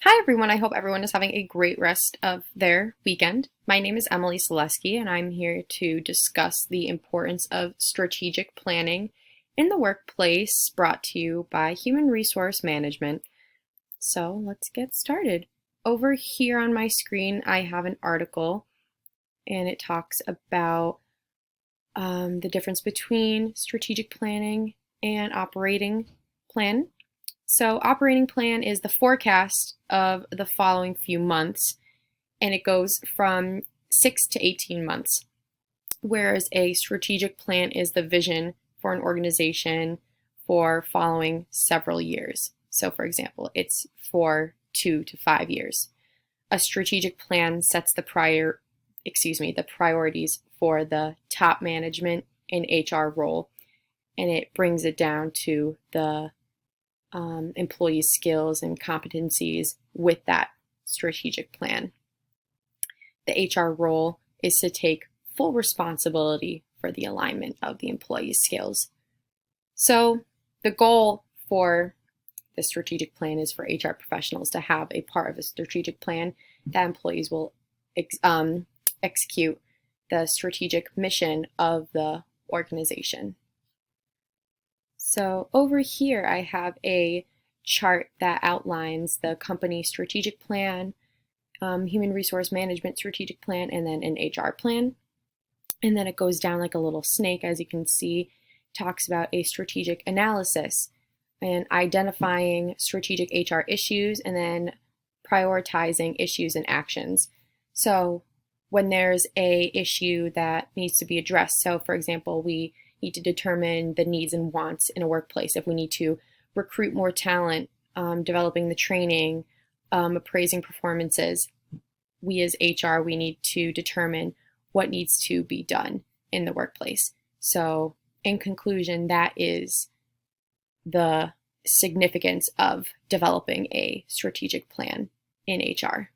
Hi, everyone. I hope everyone is having a great rest of their weekend. My name is Emily Selesky, and I'm here to discuss the importance of strategic planning in the workplace brought to you by Human Resource Management. So let's get started. Over here on my screen, I have an article, and it talks about the difference between strategic planning and operating plan. So operating plan is the forecast of the following few months, and it goes from 6 to 18 months, whereas a strategic plan is the vision for an organization for following several years. So for example, it's for 2 to 5 years. A strategic plan sets the priorities for the top management and HR role, and it brings it down to the employees' skills and competencies with that strategic plan. The HR role is to take full responsibility for the alignment of the employees' skills. So the goal for the strategic plan is for HR professionals to have a part of a strategic plan that employees will execute the strategic mission of the organization. So over here, I have a chart that outlines the company strategic plan, human resource management strategic plan, and then an HR plan. And then it goes down like a little snake, as you can see, talks about a strategic analysis and identifying strategic HR issues and then prioritizing issues and actions. So when there's a issue that needs to be addressed, so for example, we need to determine the needs and wants in a workplace. If we need to recruit more talent, developing the training, appraising performances, we as HR, we need to determine what needs to be done in the workplace. So in conclusion, that is the significance of developing a strategic plan in HR.